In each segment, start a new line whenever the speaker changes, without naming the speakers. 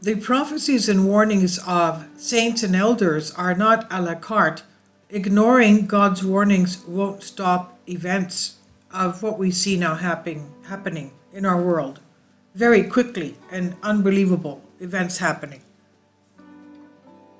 The prophecies and warnings of saints and elders are not a la carte. Ignoring God's warnings won't stop events of what we see now happening in our world. Very quickly and unbelievable events happening.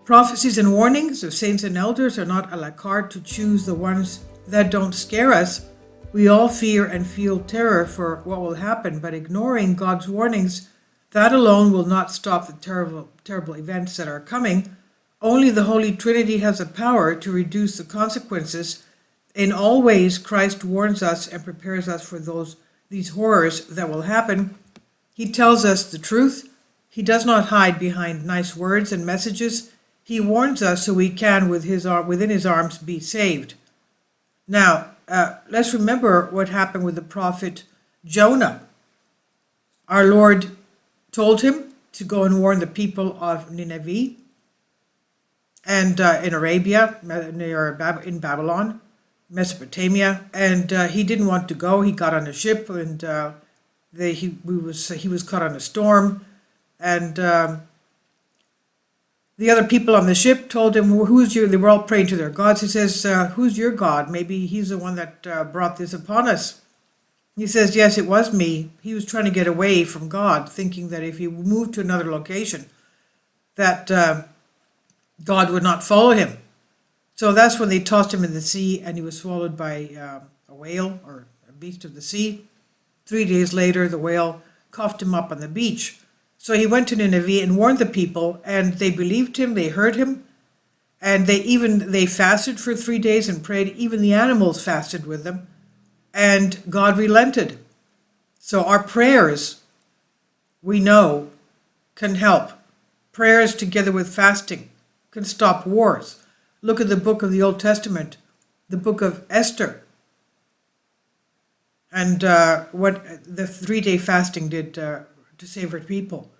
Prophecies and warnings of saints and elders are not a la carte to choose the ones that don't scare us. We all fear and feel terror for what will happen, but ignoring God's warnings, that alone will not stop the terrible events that are coming. Only the Holy Trinity has the power to reduce the consequences. In all ways, Christ warns us and prepares us for these horrors that will happen. He tells us the truth. He does not hide behind nice words and messages. He warns us so we can, within his arms, be saved. Now, let's remember what happened with the prophet Jonah. Our Lord told him to go and warn the people of Nineveh and in Arabia, in Babylon, Mesopotamia, and he didn't want to go. He got on a ship, and he was caught on a storm, and the other people on the ship told him, they were all praying to their gods. He says, who's your God? Maybe he's the one that brought this upon us. He says, yes, it was me. He was trying to get away from God, thinking that if he moved to another location, that God would not follow him. So that's when they tossed him in the sea, and he was swallowed by a whale or a beast of the sea. 3 days later, the whale coughed him up on the beach. So he went to Nineveh and warned the people, and they believed him, they heard him, and they fasted for 3 days and prayed. Even the animals fasted with them, and God relented. So our prayers, we know, can help. Prayers together with fasting can stop wars. Look at the book of the Old Testament, the book of Esther, and what the 3-day fasting did to save her people.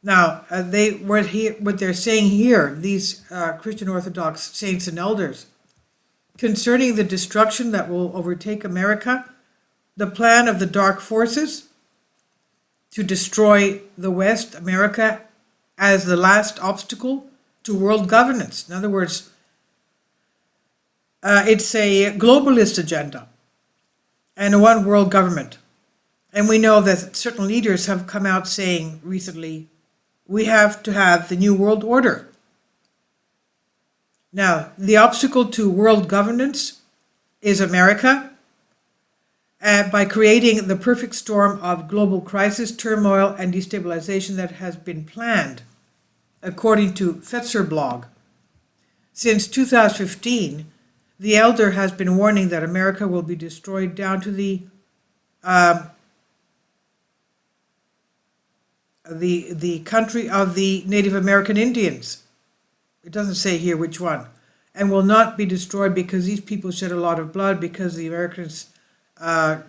Now, what they're saying here, these Christian Orthodox saints and elders, concerning the destruction that will overtake America, the plan of the dark forces to destroy the West, America, as the last obstacle to world governance. In other words, it's a globalist agenda and a one world government. And we know that certain leaders have come out saying recently, we have to have the new world order. Now, the obstacle to world governance is America, by creating the perfect storm of global crisis, turmoil, and destabilization that has been planned, according to Fetzer blog. Since 2015, the elder has been warning that America will be destroyed down to the country of the Native American Indians. It doesn't say here which one. And will not be destroyed because these people shed a lot of blood, because the Americans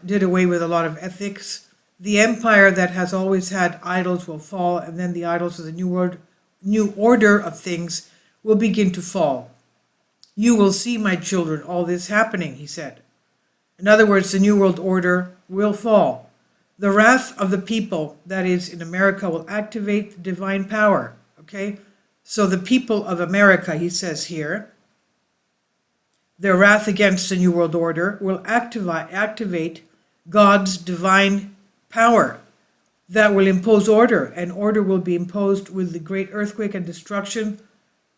did away with a lot of ethics. The empire that has always had idols will fall, and then the idols of the new order of things will begin to fall. You will see, my children, all this happening, he said. In other words, the new world order will fall. The wrath of the people, that is in America, will activate the divine power. Okay? So the people of America, he says here, their wrath against the new world order will activate God's divine power that will impose order, and order will be imposed with the great earthquake and destruction.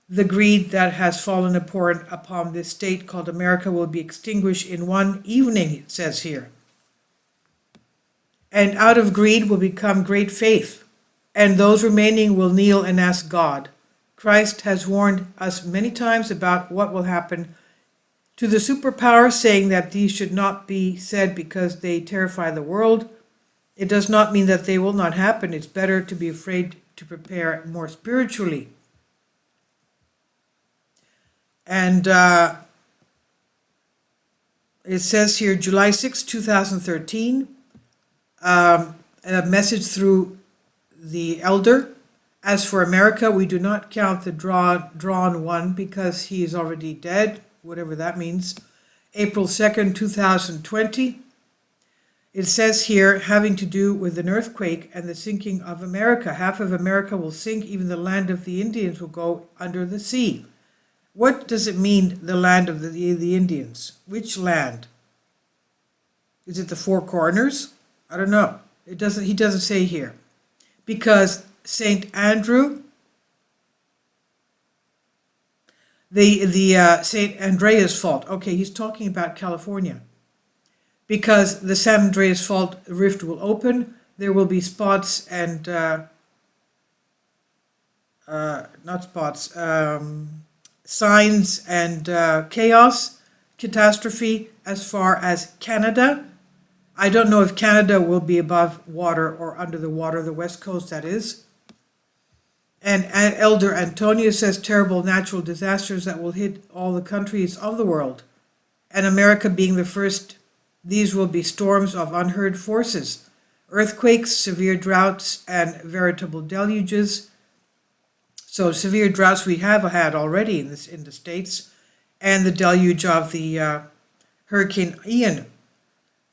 The greed that has fallen upon this state called America will be extinguished in one evening, it says here. And out of greed will become great faith, and those remaining will kneel and ask God. Christ has warned us many times about what will happen to the superpowers, saying that these should not be said because they terrify the world. It does not mean that they will not happen. It's better to be afraid to prepare more spiritually. And it says here, July 6, 2013, a message through the elder. As for America, we do not count the drawn one because he is already dead, whatever that means. April 2nd, 2020. It says here, having to do with an earthquake and the sinking of America. Half of America will sink, even the land of the Indians will go under the sea. What does it mean, the land of the Indians? Which land? Is it the Four Corners? I don't know. He doesn't say here. Because St. Andrew, the St. Andreas Fault. Okay, he's talking about California. Because the San Andreas Fault rift will open, there will be spots and not spots, signs and chaos, catastrophe as far as Canada. I don't know if Canada will be above water or under the water, the west coast that is. And Elder Antonio says terrible natural disasters that will hit all the countries of the world. And America being the first, these will be storms of unheard forces. Earthquakes, severe droughts, and veritable deluges. So severe droughts we have had already in the States, and the deluge of the Hurricane Ian.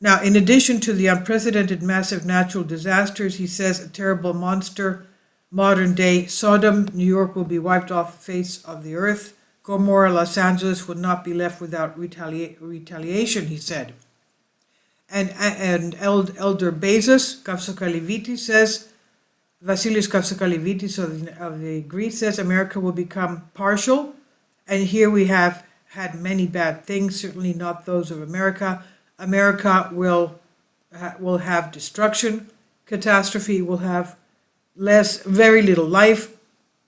Now, in addition to the unprecedented massive natural disasters, he says a terrible monster, modern-day Sodom, New York will be wiped off the face of the earth. Gomorrah, Los Angeles would not be left without retaliation, he said. And Elder Bezos Kavsokalivitis says, Vasilis Kavsokalivitis of the Greece says, America will become partial. And here we have had many bad things, certainly not those of America. America will have destruction, catastrophe, will have very little life,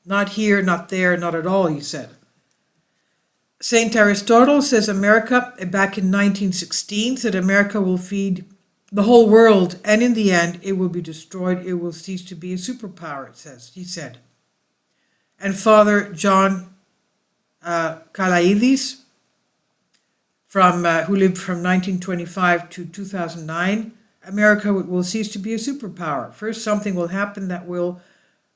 not here, not there, not at all, he said. St. Aristotle says America, back in 1916, said America will feed the whole world, and in the end it will be destroyed, it will cease to be a superpower, he said. And Father John Kalaidis, who lived from 1925 to 2009, America will cease to be a superpower. First, something will happen that will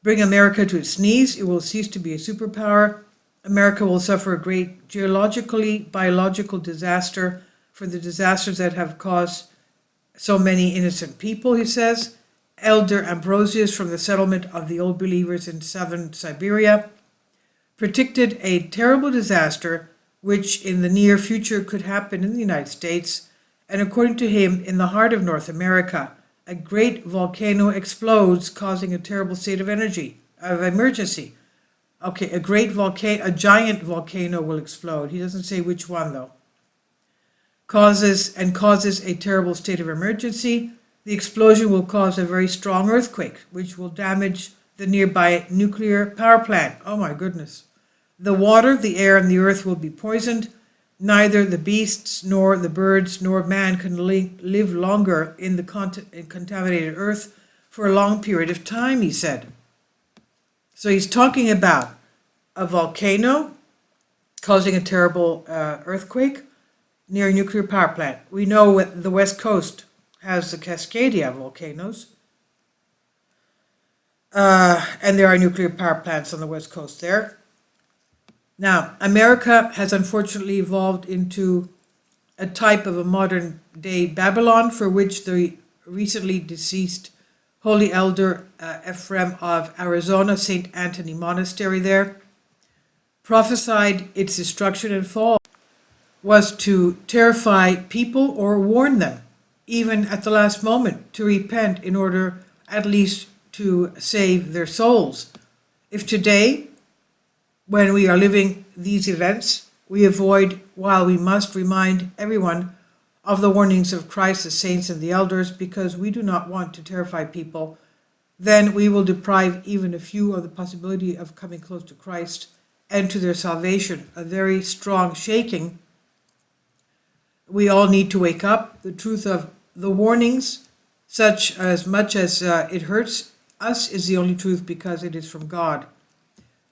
bring America to its knees. It will cease to be a superpower. America will suffer a great biological disaster for the disasters that have caused so many innocent people, he says. Elder Ambrosius from the settlement of the Old Believers in southern Siberia predicted a terrible disaster which in the near future could happen in the United States, and according to him, in the heart of North America, a great volcano explodes, causing a terrible state of emergency. Okay, a giant volcano will explode. He doesn't say which one though. Causes a terrible state of emergency. The explosion will cause a very strong earthquake, which will damage the nearby nuclear power plant. Oh my goodness. The water, the air, and the earth will be poisoned. Neither the beasts, nor the birds, nor man can live longer in the contaminated earth for a long period of time, he said. So he's talking about a volcano causing a terrible earthquake near a nuclear power plant. We know the West Coast has the Cascadia volcanoes. And there are nuclear power plants on the West Coast there. Now, America has unfortunately evolved into a type of a modern-day Babylon, for which the recently deceased Holy Elder Ephraim of Arizona, St. Anthony Monastery there, prophesied its destruction and fall, was to terrify people or warn them, even at the last moment, to repent in order at least to save their souls. If today, when we are living these events, we avoid, while we must remind everyone of the warnings of Christ, the saints, and the elders, because we do not want to terrify people, then we will deprive even a few of the possibility of coming close to Christ and to their salvation. A very strong shaking. We all need to wake up. The truth of the warnings, such as much as it hurts us, is the only truth because it is from God.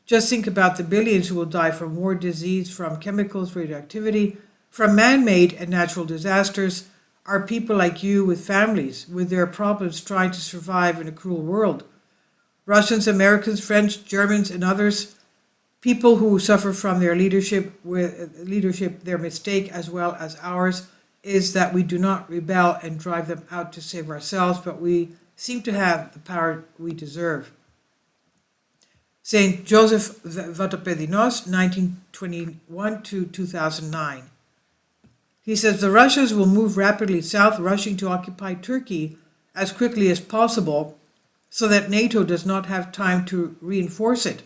Just think about the billions who will die from war, disease, from chemicals, radioactivity, from man-made and natural disasters, are people like you with families, with their problems trying to survive in a cruel world. Russians, Americans, French, Germans, and others, people who suffer from their leadership, their mistake as well as ours, is that we do not rebel and drive them out to save ourselves, but we seem to have the power we deserve. St. Joseph Vatopedinos, 1921 to 2009. He says the Russians will move rapidly south, rushing to occupy Turkey as quickly as possible so that NATO does not have time to reinforce it.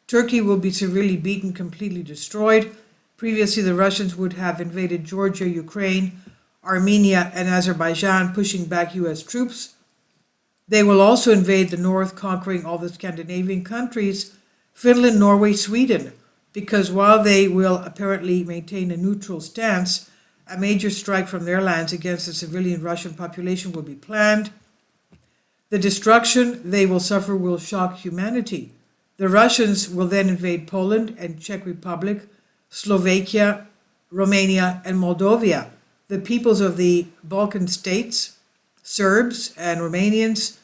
Turkey will be severely beaten, completely destroyed. Previously, the Russians would have invaded Georgia, Ukraine, Armenia, and Azerbaijan, pushing back U.S. troops. They will also invade the north, conquering all the Scandinavian countries, Finland, Norway, Sweden, because while they will apparently maintain a neutral stance, a major strike from their lands against the civilian Russian population will be planned. The destruction they will suffer will shock humanity. The Russians will then invade Poland and Czech Republic, Slovakia, Romania, and Moldova. The peoples of the Balkan states, Serbs and Romanians,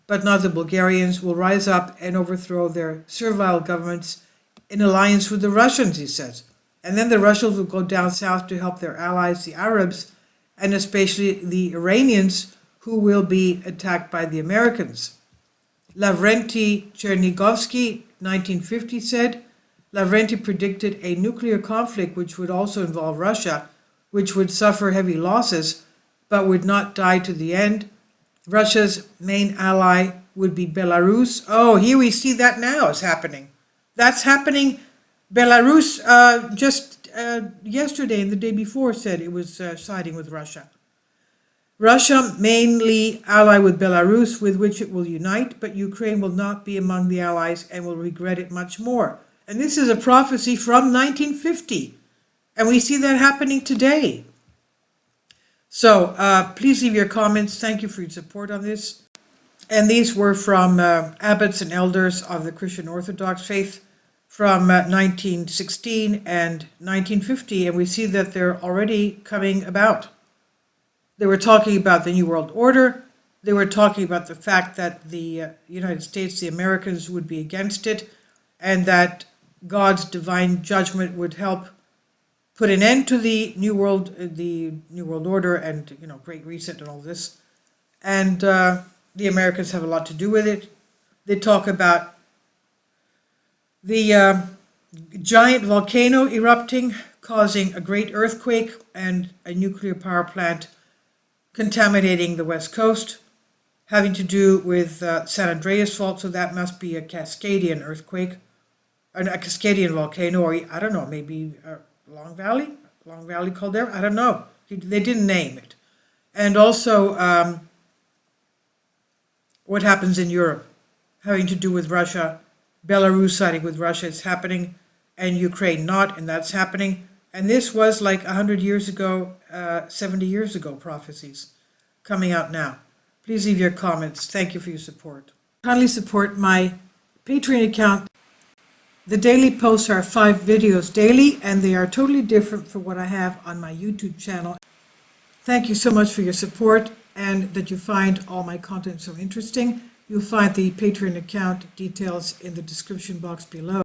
but not the Bulgarians, will rise up and overthrow their servile governments in alliance with the Russians, he says. And then the Russians will go down south to help their allies, the Arabs, and especially the Iranians, who will be attacked by the Americans. Lavrenti Chernigovsky, 1950, said, Lavrenti predicted a nuclear conflict which would also involve Russia, which would suffer heavy losses, but would not die to the end. Russia's main ally would be Belarus. Oh, here we see that now is happening. That's happening. Belarus just yesterday and the day before said it was siding with Russia. Russia mainly ally with Belarus, with which it will unite, but Ukraine will not be among the allies and will regret it much more. And this is a prophecy from 1950. And we see that happening today. So please leave your comments. Thank you for your support on this. And these were from abbots and elders of the Christian Orthodox faith from 1916 and 1950. And we see that they're already coming about. They were talking about the New World Order. They were talking about the fact that the United States, the Americans, would be against it, and that God's divine judgment would help put an end to the New World Order and Great Reset and all this. And the Americans have a lot to do with it. They talk about the giant volcano erupting, causing a great earthquake and a nuclear power plant contaminating the West Coast, having to do with San Andreas fault, so that must be a Cascadian earthquake, a Cascadian volcano, or I don't know, maybe Long Valley caldera, I don't know. They didn't name it. And also what happens in Europe, having to do with Russia, Belarus siding with Russia is happening, and Ukraine not, and that's happening. And this was like 100 years ago, 70 years ago, prophecies coming out now. Please leave your comments. Thank you for your support. Kindly support my Patreon account. The daily posts are 5 videos daily, and they are totally different from what I have on my YouTube channel. Thank you so much for your support and that you find all my content so interesting. You'll find the Patreon account details in the description box below.